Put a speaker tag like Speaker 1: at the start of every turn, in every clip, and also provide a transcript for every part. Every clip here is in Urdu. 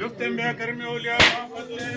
Speaker 1: لفتم بها كرمي أولياء فضل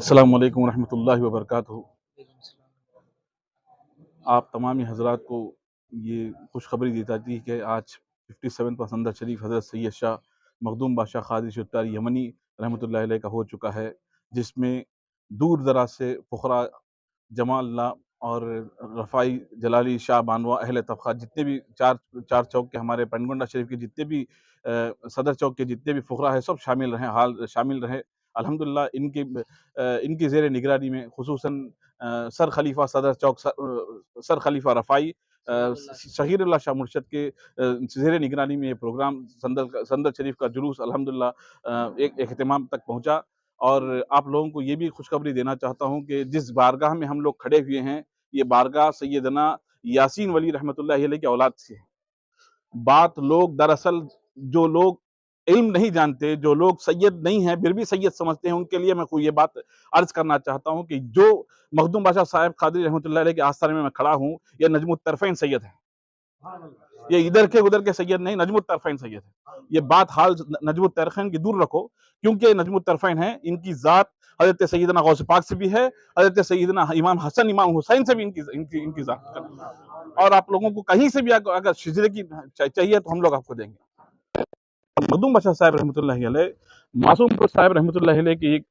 Speaker 2: السلام علیکم ورحمۃ اللہ وبرکاتہ۔ آپ تمامی حضرات کو یہ خوشخبری دی جاتی ہے کہ آج 57 پسندہ شریف حضرت سید شاہ مخدوم بادشاہ قادری شتاری یمنی رحمۃ اللہ علیہ کا ہو چکا ہے، جس میں دور دراز سے فقراء جماع اللہ اور رفائی جلالی شاہ بانوا اہل طبقات جتنے بھی چار چوک کے ہمارے پنگونڈا شریف کے جتنے بھی صدر چوک کے جتنے بھی فقراء ہیں سب شامل رہے الحمدللہ۔ ان کی زیر نگرانی میں خصوصاً سر خلیفہ صدر چوک سر خلیفہ رفائی شہیر اللہ شاہ مرشد کے زیر نگرانی میں یہ پروگرام سندل شریف کا جلوس الحمدللہ ایک اہتمام تک پہنچا۔ اور آپ لوگوں کو یہ بھی خوشخبری دینا چاہتا ہوں کہ جس بارگاہ میں ہم لوگ کھڑے ہوئے ہیں یہ بارگاہ سیدنا یاسین ولی رحمۃ اللہ علیہ کی اولاد سے ہے۔ بات لوگ دراصل جو لوگ علم نہیں جانتے، جو لوگ سید نہیں ہیں پھر بھی سید سمجھتے ہیں، ان کے لیے میں یہ بات عرض کرنا چاہتا ہوں کہ جو مخدوم بادشاہ صاحب قادری رحمۃ اللہ علیہ کے آستانے میں کھڑا ہوں یہ نجم الطرفین سید ہے، یہ ادھر کے ادھر کے سید نہیں، نجم الطرفین سید ہے۔ یہ بات حال نجم الطرفین کی دور رکھو، کیونکہ نجم الطرفین ہیں، ان کی ذات حضرت سیدنا غوث پاک سے بھی ہے، حضرت سیدنا امام حسن امام حسین سے بھی ان کی ذات ہے۔ اور آپ لوگوں کو کہیں سے بھی اگر شجرے کی چاہیے تو ہم لوگ آپ کو دیں گے۔ مخدوم بادشاہ صاحب رحمۃ اللہ علیہ معصوم پور صاحب رحمۃ اللہ علیہ کے ایک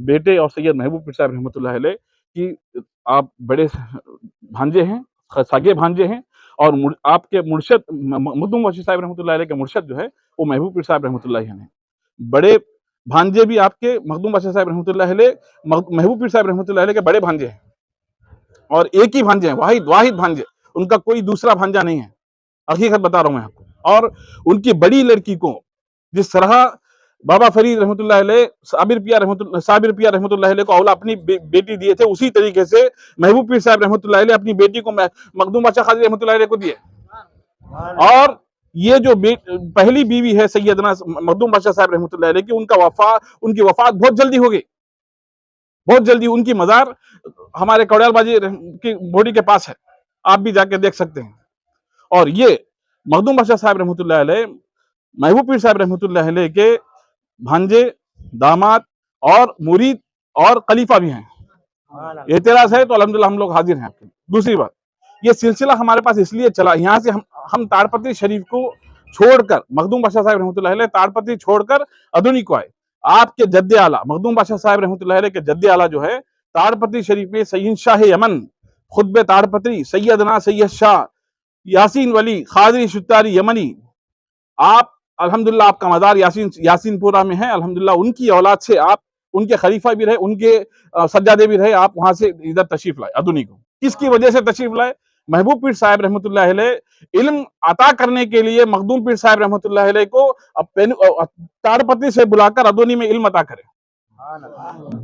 Speaker 2: بیٹے اور سید محبوب پیر صاحب رحمۃ اللہ علیہ کی آپ بڑے بھانجے ہیں، ساگے بھانجے ہیں، اور آپ کے مرشد مخدوم بادشاہ صاحب رحمۃ اللہ علیہ کے مرشد جو ہے وہ محبوب پیر صاحب رحمۃ اللہ علیہ ہیں۔ بڑے بھانجے بھی آپ کے مخدوم بادشاہ صاحب رحمۃ اللہ علیہ محبوب پیر صاحب رحمۃ اللہ علیہ کے بڑے بھانجے ہیں، اور ایک ہی بھانجے ہیں، واحد بھانجے، ان کا کوئی دوسرا بھانجا نہیں ہے، حقیقت بتا رہا ہوں میں آپ کو۔ اور ان کی بڑی لڑکی کو جس طرح بابا فرید رحمۃ اللہ علیہ صابر پیا رحمۃ اللہ علیہ کو اولا اپنی بیٹی دیے تھے، اسی طریقے سے محبوب پیر صاحب رحمۃ اللہ علیہ اپنی بیٹی کو مخدوم بادشاہ قادری رحمۃ اللہ علیہ کو دیے۔ اور یہ جو پہلی بیوی ہے سیدنا مخدوم بادشاہ صاحب رحمۃ اللہ علیہ کی، ان کی وفات بہت جلدی ہو گئی، بہت جلدی۔ ان کی مزار ہمارے کوڑیال باجی کی بوڑی کے پاس ہے، آپ بھی جا کے دیکھ سکتے ہیں۔ اور یہ مخدوم بادشاہ صاحب رحمۃ اللہ علیہ محبوب پیر صاحب رحمۃ اللہ علیہ کے بھانجے، داماد اور مرید اور خلیفہ بھی ہیں۔ اعتراض ہے تو الحمدللہ ہم لوگ حاضر ہیں۔ دوسری بات، یہ سلسلہ ہمارے پاس اس لیے چلا، یہاں سے ہم تاڑپتری شریف کو چھوڑ کر مخدوم بادشاہ صاحب رحمۃ اللہ علیہ تاڑپتری چھوڑ کر ادونی کو آئے۔ آپ کے جد اعلیٰ مخدوم بادشاہ صاحب رحمۃ اللہ علیہ کے جد اعلیٰ جو ہے تاڑپتری شریف میں سید شاہ یمن خطب تاڑپتری سیدنا سید شاہ یاسین ولی قادری شتاری یمنی، آپ الحمدللہ آپ کا مزار یاسین پورہ میں ہے، الحمدللہ ان کی اولاد سے آپ ان کے خلیفہ بھی رہے، ان کے سجادے بھی رہے، آپ وہاں سے ادھر تشریف لائے ادونی کو۔ کس کی وجہ سے تشریف لائے؟ محبوب پیر صاحب رحمۃ اللہ علیہ علم عطا کرنے کے لیے مخدوم پیر صاحب رحمۃ اللہ علیہ کو تاڑ پتری سے بلا کر ادونی میں علم عطا کرے۔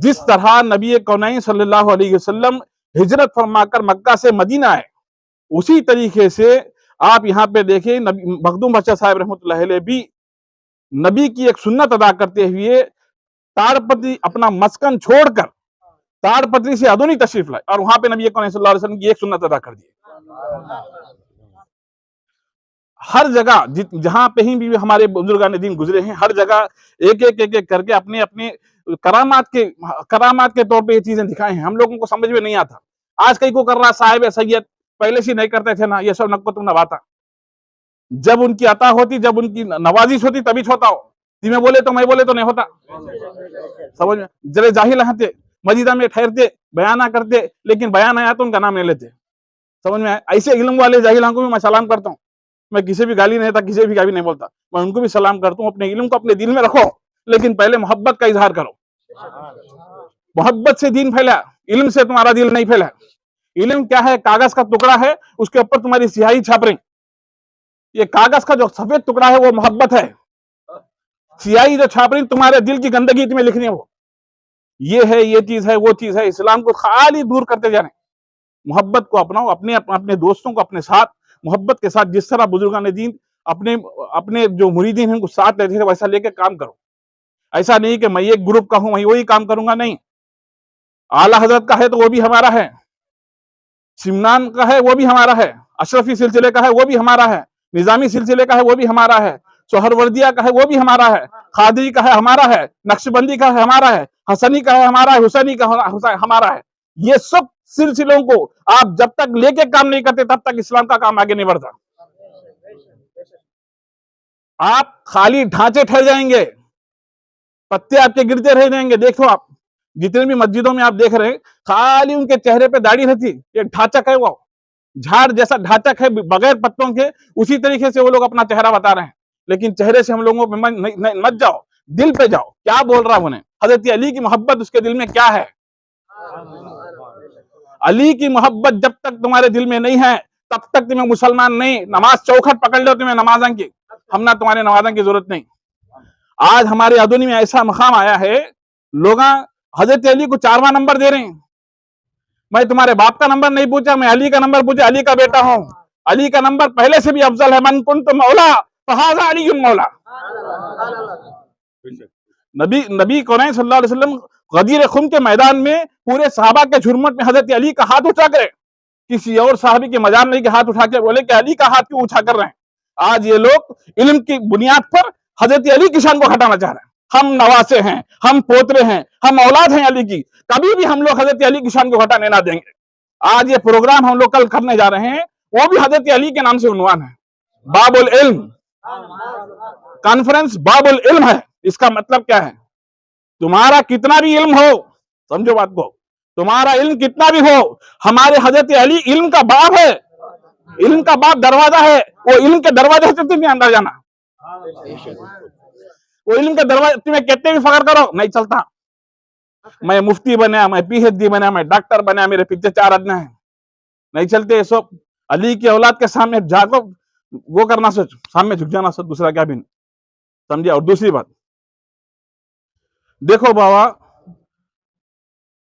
Speaker 2: جس طرح نبی کونین صلی اللہ علیہ وسلم ہجرت فرما کر مکہ سے مدینہ آئے، اسی طریقے سے آپ یہاں پہ دیکھیں مخدوم بادشاہ صاحب رحمۃ اللہ علیہ بھی نبی کی ایک سنت ادا کرتے ہوئے تاڑ پتری اپنا مسکن چھوڑ کر تاڑ پتری سے ادونی تشریف لائے اور وہاں پہ نبی کریم صلی اللہ علیہ وسلم کی ایک سنت ادا کر دی۔ ہر جگہ جہاں پہ ہی بھی ہمارے بزرگان دین گزرے ہیں، ہر جگہ ایک ایک کر کے اپنے اپنے کرامات کے طور پہ یہ چیزیں دکھائے ہیں، ہم لوگوں کو سمجھ میں نہیں آتا۔ آج کئی کو کر رہا صاحب سید، پہلے سے نہیں کرتے تھے نا، یہ سب نقو تم نواتا، جب ان کی عطا ہوتی، جب ان کی نوازش ہوتی تبھی ہوتا ہو، تمہیں بولے تو میں بولے تو نہیں ہوتا۔ سمجھ میں جرے جاہل ہتے مجیدہ میں ٹھہرتے بیانہ کرتے، لیکن بیان آیا تو ان کا نام نہیں لیتے۔ سمجھ میں ایسے علم والے جاہلوں کو بھی میں سلام کرتا ہوں، میں کسی بھی گالی نہیں دیتا، کسی بھی گالی نہیں بولتا، میں ان کو بھی سلام کرتا ہوں۔ اپنے علم کو اپنے دل میں رکھو، لیکن پہلے محبت کا اظہار کرو۔ محبت سے دین پھیلا، علم سے تمہارا دل نہیں پھیلا۔ علم کیا ہے؟ کاغذ کا ٹکڑا ہے، اس کے اوپر تمہاری سیاہی چھاپ رہی۔ یہ کاغذ کا جو سفید ٹکڑا ہے وہ محبت ہے، سیاہی جو چھاپ رہی تمہارے دل کی گندگی تمہیں لکھنی ہے، وہ یہ ہے، یہ چیز ہے، وہ چیز ہے۔ اسلام کو خالی دور کرتے جانے، محبت کو اپناؤ، اپنے دوستوں کو اپنے ساتھ محبت کے ساتھ، جس طرح بزرگان دین اپنے جو مریدین ہیں ان کو ساتھ لیتے تھے ویسا لے کے کام کرو۔ ایسا نہیں کہ میں ایک گروپ کا ہوں میں وہی کام کروں گا، نہیں۔ اعلی حضرت کا ہے تو وہ بھی ہمارا ہے، سمنان کا ہے وہ بھی ہمارا ہے، اشرفی سلسلے کا ہے وہ بھی ہمارا ہے، نظامی سلسلے کا ہے وہ بھی ہمارا ہے، سہروردیہ کا ہے وہ بھی ہمارا ہے، قادری کا ہے ہمارا ہے، نقشبندی کا ہے ہمارا ہے، حسنی کا ہے ہمارا ہے، حسینی کا ہمارا ہے۔ یہ سب سلسلوں کو آپ جب تک لے کے کام نہیں کرتے تب تک اسلام کا کام آگے نہیں بڑھتا۔ آپ خالی ڈھانچے ٹھہر جائیں گے، پتے آپ کے گرتے رہ جائیں گے۔ دیکھو آپ جتنے بھی مسجدوں میں آپ دیکھ رہے ہیں، خالی ان کے چہرے پہ داڑھی رہتی، یہ ڈھانچک ہے، وہ جھاڑ جیسا ڈھانچک ہے بغیر پتوں کے، اسی طریقے سے وہ لوگ اپنا چہرہ بتا رہے ہیں۔ لیکن چہرے سے ہم لوگوں پہ مت جاؤ، دل پہ جاؤ، کیا بول رہا انہیں؟ حضرت علی کی محبت اس کے دل میں کیا ہے؟ علی کی محبت جب تک تمہارے دل میں نہیں ہے تب تک تمہیں مسلمان نہیں۔ نماز چوکھٹ پکڑ لو تمہیں نمازاں کی، ہم نہ تمہارے نمازاں کی ضرورت نہیں۔ آج ہمارے ادونی میں ایسا مقام آیا ہے، لوگ حضرت علی کو 4واں نمبر دے رہے ہیں۔ میں تمہارے باپ کا نمبر نہیں پوچھا، میں علی کا نمبر پوچھا، علی کا بیٹا ہوں۔ علی کا نمبر پہلے سے بھی افضل ہے، من کنت مولا فہذا علی مولا۔ نبی کریم صلی اللہ علیہ وسلم غدیر خم کے میدان میں پورے صحابہ کے جھرمٹ میں حضرت علی کا ہاتھ اٹھا کرے، کسی اور صحابی کے مجال نہیں کہ ہاتھ اٹھا کے بولے کہ علی کا ہاتھ کیوں اٹھا کر رہے ہیں۔ آج یہ لوگ علم کی بنیاد پر حضرت علی کی شان کو ہٹانا چاہ رہے ہیں۔ ہم نواسے ہیں، ہم پوترے ہیں، ہم اولاد ہیں علی کی، کبھی بھی ہم لوگ حضرت علی کی شان کو ہٹانے نہ دیں گے۔ آج یہ پروگرام ہم لوگ کل کرنے جا رہے ہیں، وہ بھی حضرت علی کے نام سے عنوان ہے، باب العلم کانفرنس۔ باب العلم ہے، اس کا مطلب کیا ہے؟ تمہارا کتنا بھی علم ہو، سمجھو بات کو، تمہارا علم کتنا بھی ہو، ہمارے حضرت علی علم کا باب ہے، علم کا باب دروازہ ہے، وہ علم کے دروازے سے تمہیں اندر جانا۔ وہ علم کے دروازے تمہیں کتنے بھی فخر کرو نہیں چلتا، میں مفتی بنیا، میں پی ایچ ڈی بنیا، میں ڈاکٹر بنیا، میرے پیچھے 4 آدمی ہیں، نہیں چلتے یہ سب۔ علی کی اولاد کے سامنے جھاگو، وہ کرنا سوچ، سامنے جھک جانا سوچ، دوسرا کیا بھی نہیں، سمجھا۔ اور دوسری بات دیکھو بابا،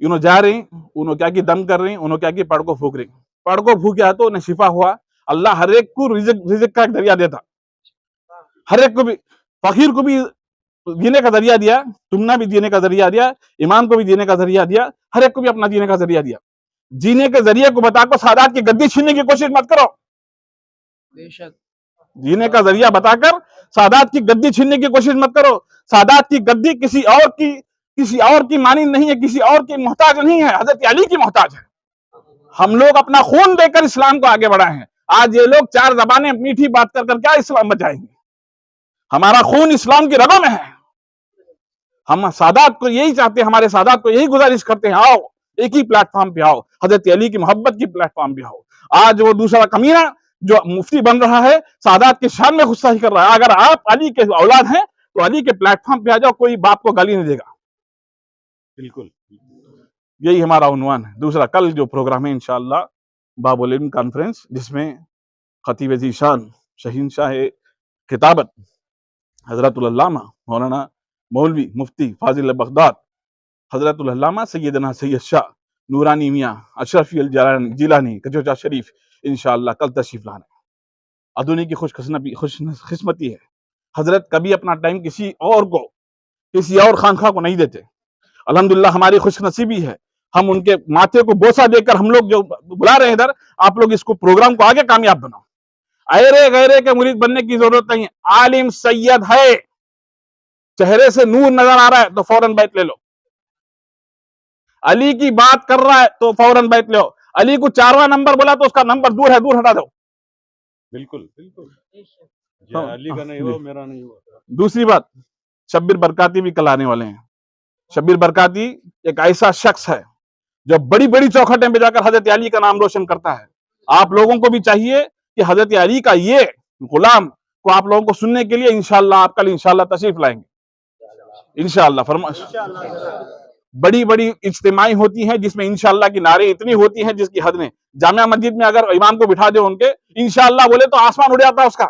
Speaker 2: انہوں جا رہی، انہوں کیا کی دم کر رہی، انہوں کیا کی پڑ کو پھونک رہی، پڑ کو پھونکیا تو انہیں شفا ہوا۔ اللہ ہر ایک کو رزق کا ایک ذریعہ دیتا، ہر ایک کو بھی، فقیر کو بھی جینے کا ذریعہ دیا، تم نے بھی جینے کا ذریعہ دیا، امام کو بھی جینے کا ذریعہ دیا، ہر ایک کو بھی اپنا جینے کا ذریعہ دیا۔ جینے کے ذریعے کو بتا کر سادات کی گدی چھیننے کی کوشش مت کرو، جینے کا ذریعہ بتا کر سادات کی گدی چھیننے کی کوشش مت کرو۔ سادات کی گدی کسی اور کی مانی نہیں ہے، کسی اور کی محتاج نہیں ہے، حضرت علی کی محتاج ہے۔ ہم لوگ اپنا خون دے کر اسلام کو آگے بڑھائے ہیں۔ آج یہ لوگ 4 زبانیں میٹھی بات کر کر کیا اسلام بچائیں گے؟ ہمارا خون اسلام کی رگوں میں ہے۔ ہم سادات کو یہی چاہتے ہیں، ہمارے سادات کو یہی گزارش کرتے ہیں، آؤ ایک ہی پلیٹ فارم پہ آؤ، حضرت علی کی محبت کی پلیٹ فارم پہ آؤ۔ آج وہ دوسرا کمینہ جو مفتی بن رہا ہے سادات کے شان میں غصہ ہی کر رہا ہے۔ اگر آپ علی کے اولاد ہیں تو علی کے پلیٹ فارم پہ آ جاؤ، کوئی باپ کو گالی نہیں دے گا۔ بالکل یہی ہمارا عنوان ہے۔ دوسرا کل جو پروگرام ہے انشاءاللہ باب العلم کانفرنس، جس میں خطیب ذیشان شہنشاہ خطابت حضرت العلامہ مولانا مولوی مفتی فاضل بغداد حضرت العلامہ سیدنا سید شاہ نورانی میاں اشرفی الجیلانی کچوچا شریف انشاءاللہ کل تشریف لانے۔ ادونی کی خوش قسمتی ہے، حضرت کبھی اپنا ٹائم کسی اور خانخواہ کو نہیں دیتے۔ الحمدللہ ہماری خوش نصیبی ہے، ہم ان کے ماتھے کو بوسہ دے کر ہم لوگ جو بلا رہے ہیں ادھر، آپ لوگ اس کو پروگرام کو آگے کامیاب بناؤ۔ ایرے غیرے کے مرید بننے کی ضرورت نہیں، عالم سید ہے، چہرے سے نور نظر آ رہا ہے تو فوراً بیعت لے لو، علی کی بات کر رہا ہے تو فوراً بیعت لو، علی کو 4واں نمبر بولا تو اس کا نمبر دور ہے، دور ہٹا دو۔
Speaker 1: بالکل بالکل، علی کا نہیں ہوا میرا نہیں ہوا۔
Speaker 2: دوسری بات، شبیر برکاتی بھی کل آنے والے ہیں۔ شبیر برکاتی ایک ایسا شخص ہے جو بڑی بڑی چوکھٹیں پہ جا کر حضرت علی کا نام روشن کرتا ہے۔ آپ لوگوں کو بھی چاہیے کہ حضرت علی کا یہ غلام کو آپ لوگوں کو سننے کے لیے انشاءاللہ آپ کل انشاءاللہ تشریف لائیں گے انشاءاللہ۔ بڑی بڑی اجتماعی ہوتی ہیں جس میں انشاءاللہ کی نعرے اتنی ہوتی ہیں جس کی حد نہیں۔ جامعہ مسجد میں اگر امام کو بٹھا دے ان کے انشاءاللہ بولے تو آسمان اڑ جاتا ہے اس کا،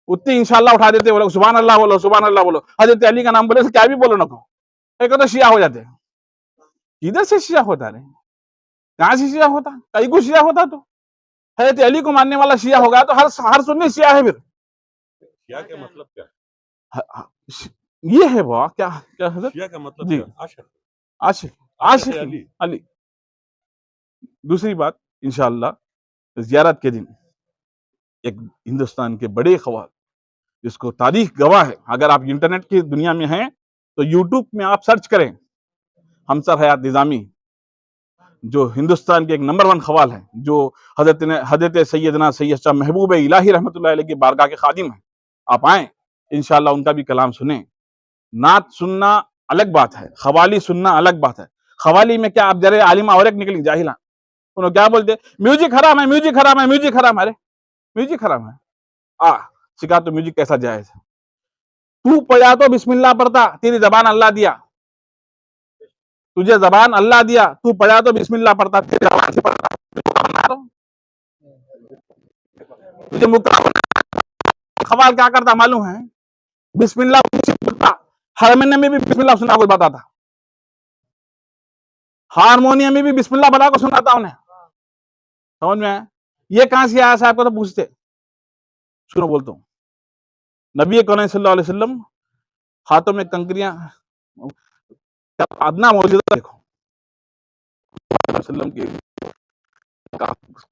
Speaker 2: اتنی انشاءاللہ اٹھا دیتے، بولو سبحان اللہ بولو، سبحان اللہ بولو، حضرت علی کا نام بولے تو کیا بھی بولو نہ کہو، ایک تو شیعہ ہو جاتے ہیں۔ کدھر سے شیعہ ہوتا رہے؟ کہاں سے شیعہ ہوتا؟ کئی کو شیعہ ہوتا تو حضرت علی کو ماننے والا شیعہ ہوگا تو ہر سنی شیعہ ہے۔ پھر
Speaker 1: شیعہ کا مطلب کیا؟
Speaker 2: یہ ہے وہ کیا حضرت
Speaker 1: شیعہ کا مطلب
Speaker 2: جی،
Speaker 1: کیا؟
Speaker 2: عاشق علی۔ دوسری بات، انشاءاللہ زیارت کے دن ایک ہندوستان کے بڑے خواہ جس کو تاریخ گواہ ہے، اگر آپ انٹرنیٹ کی دنیا میں ہیں تو یوٹیوب میں آپ سرچ کریں، ہمسر حیات نظامی جو ہندوستان کے ایک نمبر 1 خوال ہیں، جو حضرت سیدنا سید شاہ محبوب الہی رحمۃ اللہ علیہ کی بارگاہ کے خادم ہیں، آپ آئیں انشاءاللہ ان کا بھی کلام سنیں۔ نعت سننا الگ بات ہے، خوالی سننا الگ بات ہے۔ خوالی میں کیا آپ جرے عالمہ اور ایک نکلی جاہلہ، انہوں کیا بولتے میوزک حرام ہے، میوزک حرام ہے، میوزک حرام ہے۔ ارے میوزک حرام ہے، سکھا تو میوزک کیسا جائز ہے؟ تو پڑھا تو بسم اللہ پڑھتا، تیری زبان اللہ دیا، تجھے زبان اللہ دیا، تو پڑھا تو بسم اللہ پڑھتا، تیری زبان سے پڑھتا۔ تجھے خوال کیا کرتا معلوم ہے؟ بسم اللہ پڑھتا، ہارمونیم میں بھی بسم اللہ سنا کوئی بتاتا، ہارمونیم میں بھی بسم اللہ بتا کو سناتا انہیں، سمجھ میں آیا؟ یہ کہاں سے آیا صاحب کو تو پوچھتے۔ سنو بولتا ہوں، نبی کریم صلی اللہ علیہ وسلم ہاتھوں میں کنکریاں، ادنا موجودہ دیکھو وسلم کے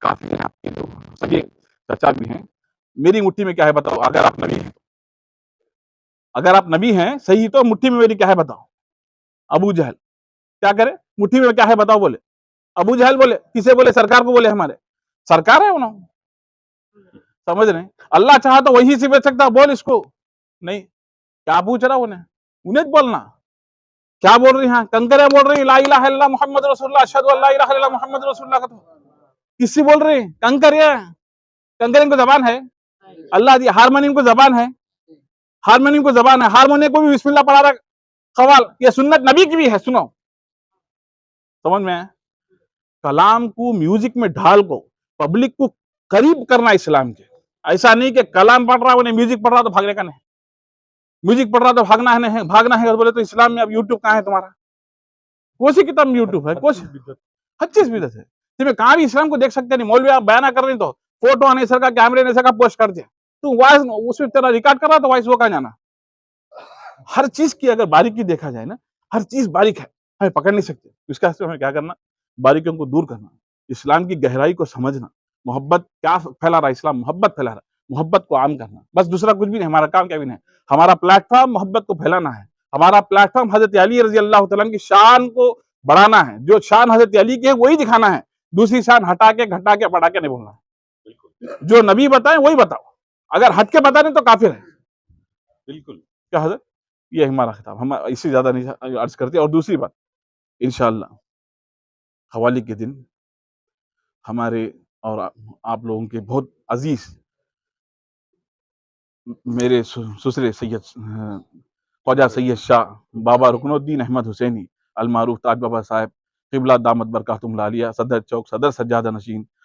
Speaker 2: کافی ہیں، آپ کے جو سگے چچا بھی ہیں، میری مٹھی میں کیا ہے بتاؤ؟ اگر آپ نبی ہیں، اگر آپ نبی ہیں صحیح تو مٹھی میں میری کیا ہے بتاؤ؟ ابو جہل کیا کرے؟ مٹھی میں کیا ہے بتاؤ بولے، ابو جہل بولے، کسے بولے؟ سرکار کو بولے، ہمارے سرکار ہے انہوں، سمجھ رہے ہیں؟ اللہ چاہا تو وہی سے بچ سکتا، بول اس کو نہیں، کیا پوچھ رہا انہیں بولنا، کیا بول رہی ہیں؟ کنکرے بول رہی لا الہ الا اللہ محمد رسول اللہ، اشہد ان لا الہ الا اللہ محمد رسول اللہ، کس سے بول رہے ہیں؟ کنکرے کو زبان ہے اللہ دی، ہارمونیم کو زبان ہے، ہارمونیم کو زبان ہے، ہارمونیم کو بھی بسم اللہ پڑھا رہا خوال، یہ سنت نبی کی بھی ہے، سنو سمجھ میں؟ کلام کو میوزک میں ڈھال کو پبلک کو قریب کرنا اسلام کے، ایسا نہیں کہ کلام پڑھ رہا انہیں میوزک پڑھ رہا تو بھاگنے کا نہیں، میوزک پڑھ رہا تو بھاگنا ہے بولے تو اسلام میں اب یوٹیوب کہاں ہے تمہارا؟ کون سی کتاب میں یوٹیوب ہے؟ ہر چیز بدعت ہے، تمہیں کہاں بھی اسلام کو دیکھ سکتے نہیں، مولوی آپ بیانہ کر رہے تو فوٹو نہیں سر کا، کیمرے نہیں سر کا، پوسٹ کر دیا، تو وائس اس میں تیرا ریکارڈ کر رہا تو وائس وہ کہاں جانا؟ ہر چیز کی اگر باریکی دیکھا جائے نا، ہر چیز باریک ہے، ہمیں پکڑ نہیں سکتے، اس کا ہمیں کیا کرنا؟ باریکیوں کو دور کرنا، اسلام کی گہرائی کو سمجھنا، محبت کیا پھیلا رہا ہے، اسلام محبت پھیلا رہا ہے، محبت کو عام کرنا، بس دوسرا کچھ بھی نہیں، ہمارا کام کیا بھی نہیں، ہمارا پلیٹ فارم محبت کو پھیلانا ہے، ہمارا پلیٹ فارم حضرت علی رضی اللہ تعالیٰ کی شان کو بڑھانا ہے، جو شان حضرت علی کی ہے وہی دکھانا ہے، دوسری شان ہٹا کے گھٹا کے پڑھا کے نہیں بولنا ہے، جو نبی بتائیں وہی بتاؤ، اگر ہٹ کے بتا دیں تو کافر ہے۔
Speaker 1: بالکل
Speaker 2: کیا حضرت؟ یہ ہمارا خطاب، ہم اس سے زیادہ نہیں عرض کرتے۔ اور دوسری بات، انشاءاللہ حوالی کے دن ہمارے اور آپ لوگوں کے بہت عزیز میرے سسرے سید خواجہ سید شاہ بابا رکن الدین احمد حسینی المعروف تاج بابا صاحب قبلہ دامت برکاتہم العالیہ، صدر چوک، صدر سجادہ نشین،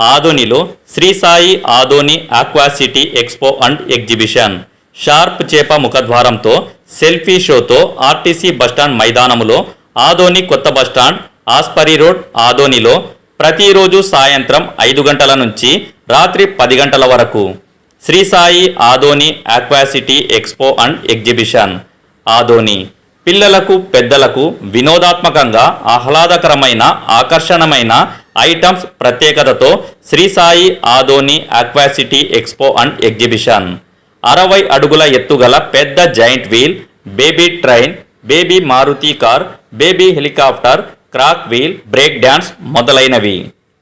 Speaker 3: ఆదోనిలో Shri Sai Adoni aqua city expo and exhibition shark చేప ముఖద్వారంతో సెల్ఫీ షోతో ఆర్టీసీ బస్టాండ్ మైదానములో ఆదోని కొత్త బస్టాండ్ ఆస్పరి రోడ్ ఆదోనిలో ప్రతిరోజు సాయంత్రం 5 గంటల నుంచి రాత్రి 10 గంటల వరకు Shri Sai Adoni aqua city expo and exhibition Adoni పిల్లలకు పెద్దలకు వినోదాత్మకంగా ఆహ్లాదకరమైన ఆకర్షణమైన ఐటమ్స్ ప్రత్యేకతతో Shri Sai Adoni aqua city expo and exhibition 60 అడుగుల ఎత్తుగల పెద్ద giant wheel, baby train, baby Maruti car, baby helicopter, crack wheel, break dance మొదలైనవి.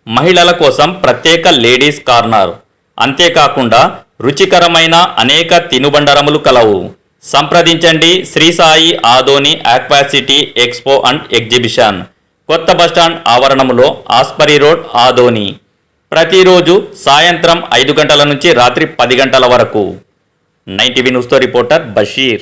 Speaker 3: మహిళల కోసం ప్రత్యేక లేడీస్ కార్నర్. అంతేకాకుండా రుచికరమైన అనేక తినుబండరములు కలవు. సంప్రదించండి Shri Sai Adoni aqua city expo and exhibition, కొత్త బస్టాండ్ ఆవరణములో ఆస్పరి రోడ్ ఆదోని. ప్రతిరోజు సాయంత్రం 5 గంటల నుంచి రాత్రి 10 గంటల వరకు. 9 టీవీ న్యూస్తో రిపోర్టర్ బషీర్.